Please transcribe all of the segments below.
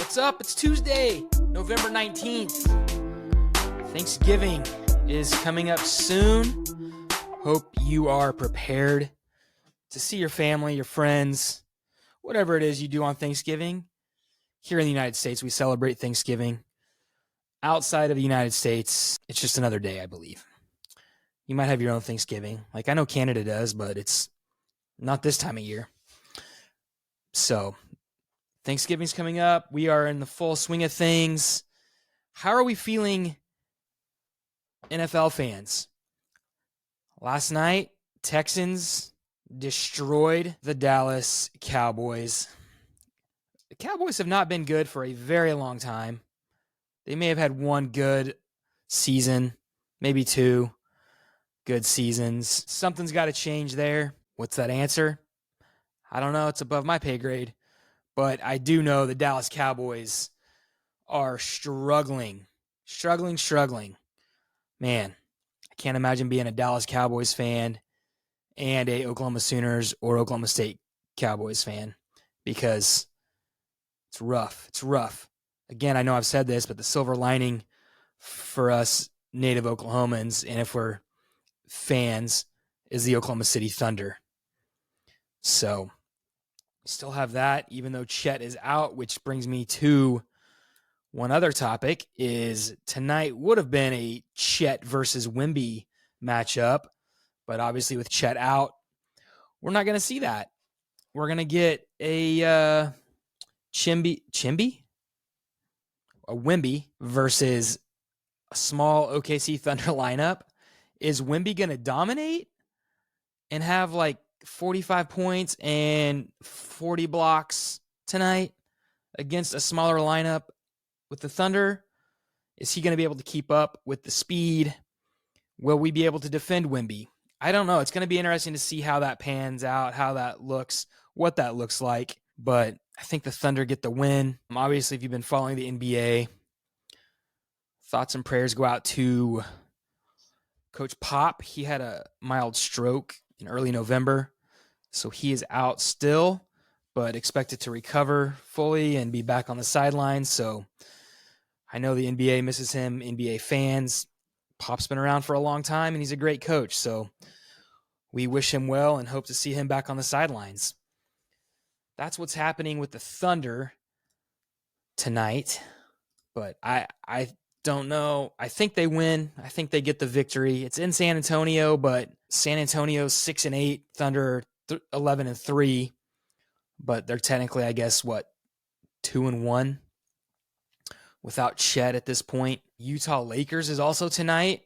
What's up? It's Tuesday, November 19th. Thanksgiving is coming up soon. Hope you are prepared to see your family, your friends, whatever it is you do on Thanksgiving. Here in the United States, we celebrate Thanksgiving. Outside of the United States, it's just another day, I believe. You might have your own Thanksgiving. Like I know Canada does, but it's not this time of year. So Thanksgiving's coming up. We are in the full swing of things. How are we feeling, NFL fans? Last night, Texans destroyed the Dallas Cowboys. The Cowboys have not been good for a very long time. They may have had one good season, maybe two good seasons. Something's got to change there. What's that answer? I don't know. It's above my pay grade. But I do know the Dallas Cowboys are struggling. Man, I can't imagine being a Dallas Cowboys fan and a Oklahoma Sooners or Oklahoma State Cowboys fan because it's rough. It's rough. Again, I know I've said this, but the silver lining for us native Oklahomans, and if we're fans, is the Oklahoma City Thunder. So still have that, even though Chet is out, which brings me to one other topic, is tonight would have been a Chet versus Wemby matchup, but obviously with Chet out, we're not going to see that. We're going to get a Wemby versus a small OKC Thunder lineup. Is Wemby going to dominate and have like 45 points and 40 blocks tonight against a smaller lineup with the Thunder? Is he going to be able to keep up with the speed? Will we be able to defend Wemby? I don't know. It's going to be interesting to see how that pans out, how that looks, what that looks like. But I think the Thunder get the win. Obviously, if you've been following the NBA, thoughts and prayers go out to Coach Pop. He had a mild stroke in early November, so he is out still, but expected to recover fully and be back on the sidelines. So I know the NBA misses him, NBA fans. Pop's been around for a long time, and he's a great coach. So we wish him well and hope to see him back on the sidelines. That's what's happening with the Thunder tonight. But I don't know. I think they win. I think they get the victory. It's in San Antonio, but San Antonio's 6-8, Thunder 11-3. But they're technically, I guess, 2-1 without Chet at this point. Utah Lakers is also tonight.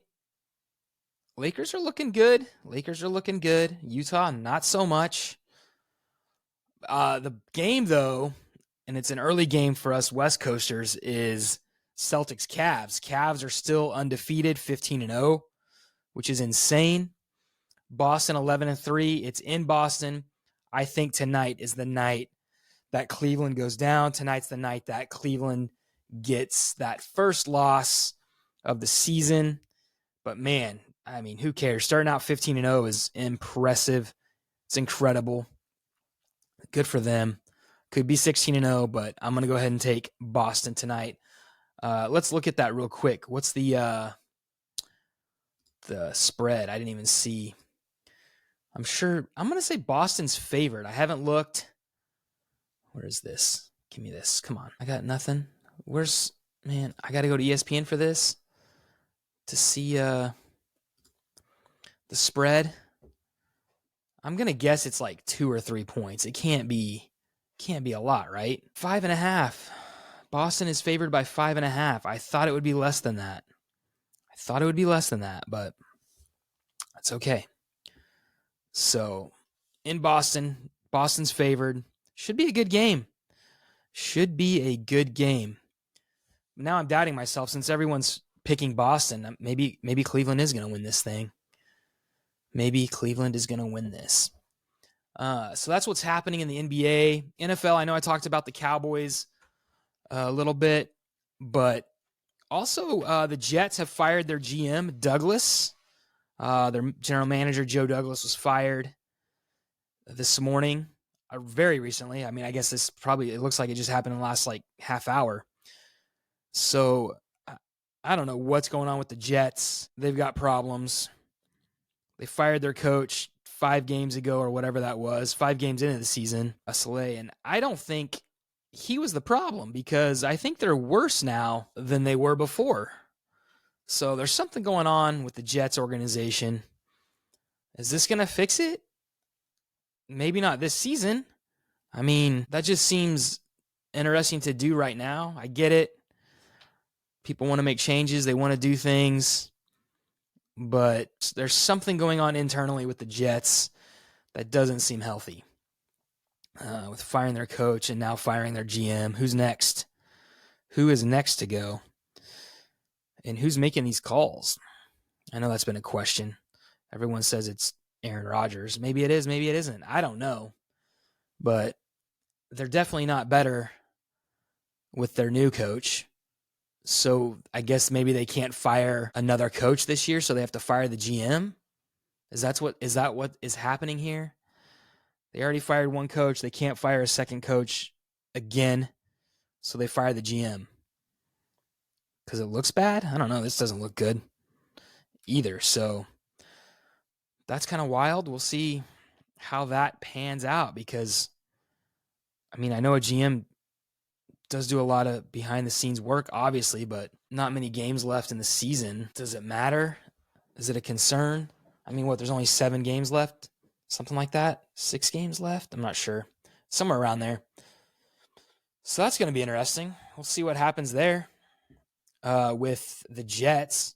Lakers are looking good. Utah, not so much. The game, though, and it's an early game for us West Coasters, is Celtics-Cavs. Cavs are still undefeated, 15-0, which is insane. Boston 11-3. It's in Boston. I think tonight is the night that Cleveland goes down. Tonight's the night that Cleveland gets that first loss of the season. But man, I mean, who cares? Starting out 15-0 is impressive. It's incredible. Good for them. Could be 16-0, but I'm going to go ahead and take Boston tonight. Let's look at that real quick. What's the spread? I didn't even see. I'm sure I'm going to say Boston's favored. I haven't looked. Where is this? Give me this. Come on. I got nothing. I got to go to ESPN for this to see the spread. I'm going to guess it's like 2 or 3 points. It can't be a lot, right? 5.5. Boston is favored by 5.5. I thought it would be less than that. But that's okay. So in Boston, Boston's favored. Should be a good game. Now I'm doubting myself since everyone's picking Boston. Maybe Cleveland is going to win this thing. So that's what's happening in the NBA. NFL, I know I talked about the Cowboys a little bit, but also the Jets have fired their GM, Douglas. Their general manager, Joe Douglas, was fired this morning. very recently. I mean, I guess it looks like it just happened in the last like half hour. So I don't know what's going on with the Jets. They've got problems. They fired their coach 5 games ago or whatever that was, 5 games into the season, Soleil. And I don't think he was the problem because I think they're worse now than they were before. So there's something going on with the Jets organization. Is this going to fix it? Maybe not this season. I mean, that just seems interesting to do right now. I get it. People want to make changes. They want to do things. But there's something going on internally with the Jets that doesn't seem healthy. With firing their coach and now firing their GM. Who's next? Who is next to go? And who's making these calls? I know that's been a question. Everyone says it's Aaron Rodgers. Maybe it is, maybe it isn't. I don't know. But they're definitely not better with their new coach. So I guess maybe they can't fire another coach this year, so they have to fire the GM. Is that what is happening here? They already fired one coach. They can't fire a second coach again, so they fire the GM. Because it looks bad? I don't know. This doesn't look good either. So that's kind of wild. We'll see how that pans out because, I mean, I know a GM does do a lot of behind-the-scenes work, obviously, but not many games left in the season. Does it matter? Is it a concern? I mean, there's only 7 games left? Something like that? 6 games left? I'm not sure. Somewhere around there. So that's going to be interesting. We'll see what happens there. With the Jets,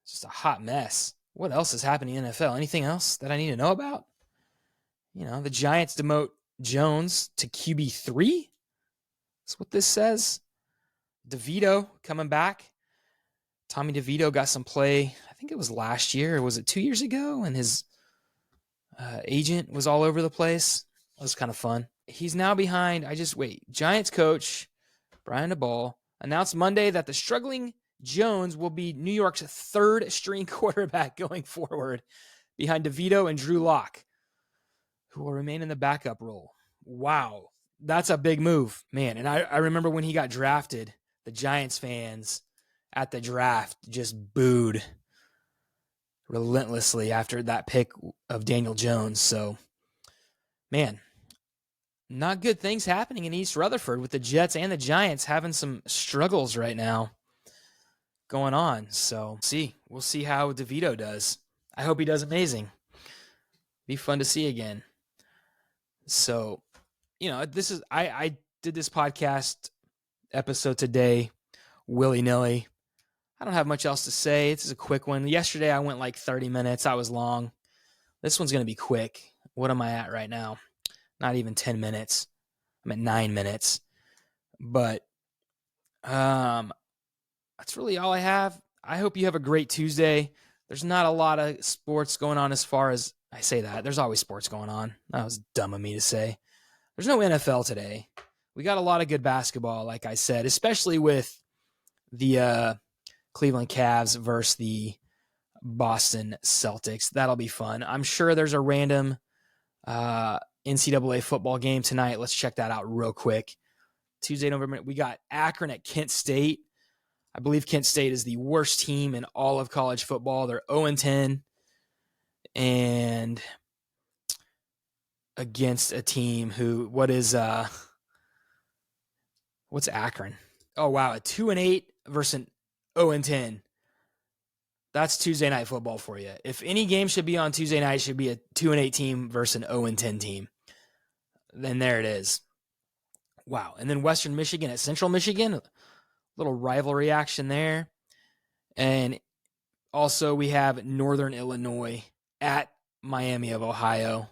it's just a hot mess. What else is happening in the NFL? Anything else that I need to know about? You know, the Giants demote Jones to QB3. That's what this says. DeVito coming back. Tommy DeVito got some play. I think it was last year. Or was it 2 years ago? And his agent was all over the place. That was kind of fun. He's now behind. Giants coach Brian DeBall announced Monday that the struggling Jones will be New York's 3rd string quarterback going forward behind DeVito and Drew Lock, who will remain in the backup role. Wow. That's a big move, man. And I remember when he got drafted, the Giants fans at the draft just booed relentlessly after that pick of Daniel Jones. So, man, not good things happening in East Rutherford with the Jets and the Giants having some struggles right now going on. So, we'll see how DeVito does. I hope he does amazing. Be fun to see again. So, you know, I did this podcast episode today, willy-nilly. I don't have much else to say. This is a quick one. Yesterday I went like 30 minutes. I was long. This one's going to be quick. What am I at right now? Not even 10 minutes. I'm at 9 minutes. But that's really all I have. I hope you have a great Tuesday. There's not a lot of sports going on as far as I say that. There's always sports going on. That was dumb of me to say. There's no NFL today. We got a lot of good basketball, like I said, especially with the Cleveland Cavs versus the Boston Celtics. That'll be fun. I'm sure there's a random NCAA football game tonight. Let's check that out real quick. Tuesday, November. We got Akron at Kent State. I believe Kent State is the worst team in all of college football. They're 0-10. And against a team who, what's Akron? Oh, wow. A 2-8 versus an 0-10. That's Tuesday night football for you. If any game should be on Tuesday night, it should be a 2-8 team versus an 0-10 team. Then there it is. Wow. And then Western Michigan at Central Michigan, a little rivalry action there. And also we have Northern Illinois at Miami of Ohio.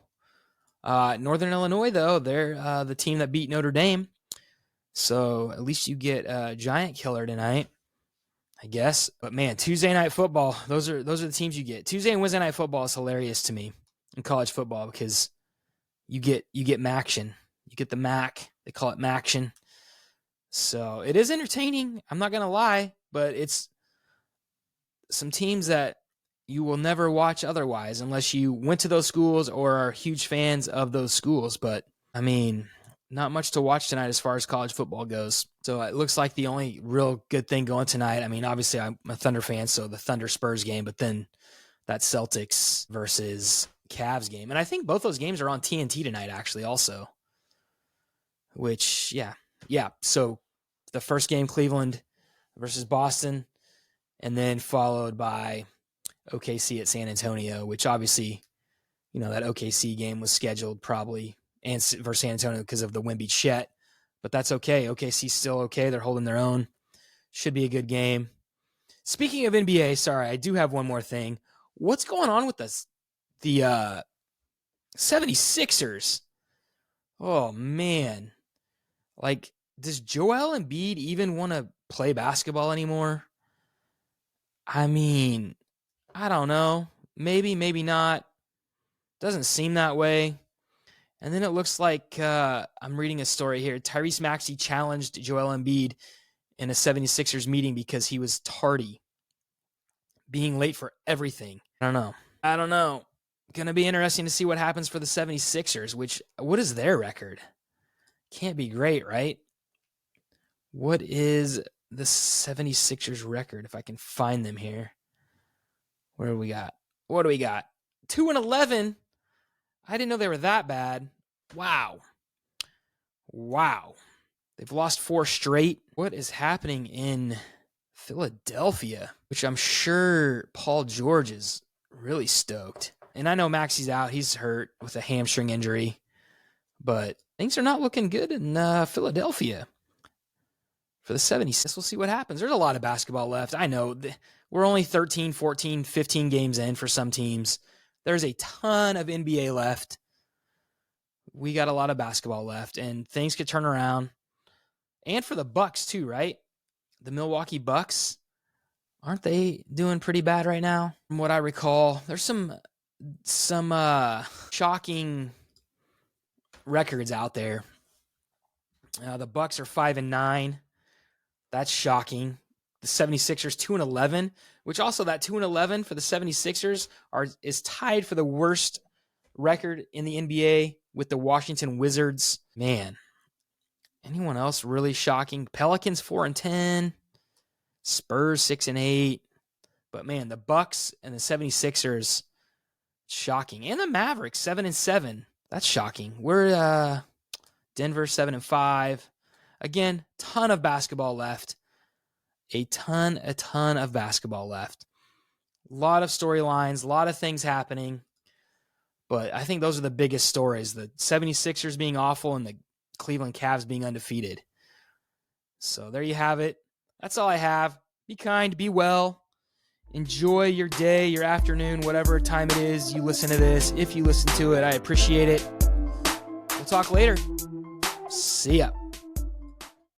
Northern Illinois, though, they're the team that beat Notre Dame. So at least you get a giant killer tonight, I guess. But man, Tuesday night football, those are the teams you get. Tuesday and Wednesday night football is hilarious to me in college football because you get Maction. You get the Mac. They call it Maction. So it is entertaining. I'm not gonna lie, but it's some teams that you will never watch otherwise unless you went to those schools or are huge fans of those schools. But I mean, not much to watch tonight as far as college football goes. So it looks like the only real good thing going tonight, I mean, obviously I'm a Thunder fan, so the Thunder Spurs game, but then that Celtics versus Cavs game. And I think both those games are on TNT tonight, actually, also. Which, yeah. So the first game, Cleveland versus Boston, and then followed by OKC at San Antonio, which obviously, that OKC game was scheduled probably and for San Antonio because of the Wemby Chet, but that's okay. OKC's still okay. They're holding their own. Should be a good game. Speaking of NBA, sorry, I do have one more thing. What's going on with this? The 76ers. Oh, man. Like, does Joel Embiid even want to play basketball anymore? I mean, I don't know. Maybe, maybe not. Doesn't seem that way. And then it looks like I'm reading a story here. Tyrese Maxey challenged Joel Embiid in a 76ers meeting because he was tardy, being late for everything. I don't know. Going to be interesting to see what happens for the 76ers, what is their record? Can't be great, right? What is the 76ers record, if I can find them here? What do we got? 2-11. I didn't know they were that bad. Wow. They've lost 4 straight. What is happening in Philadelphia? Which I'm sure Paul George is really stoked. And I know Maxey's out. He's hurt with a hamstring injury. But things are not looking good in Philadelphia for the 76ers. We'll see what happens. There's a lot of basketball left. I know we're only 13, 14, 15 games in for some teams. There's a ton of NBA left. We got a lot of basketball left, and things could turn around. And for the Bucks too, right? The Milwaukee Bucks, aren't they doing pretty bad right now? From what I recall, there's some shocking records out there. The Bucks are 5-9. That's shocking. The 76ers 2-11, which also that 2-11 for the 76ers is tied for the worst record in the NBA with the Washington Wizards. Man, anyone else really shocking? Pelicans 4-10, Spurs 6-8. But man, the Bucks and the 76ers, shocking. And the Mavericks 7-7. That's shocking. We're Denver 7-5. Again, ton of basketball left. A ton of basketball left. A lot of storylines, a lot of things happening. But I think those are the biggest stories. The 76ers being awful and the Cleveland Cavs being undefeated. So there you have it. That's all I have. Be kind, be well. Enjoy your day, your afternoon, whatever time it is you listen to this. If you listen to it, I appreciate it. We'll talk later. See ya.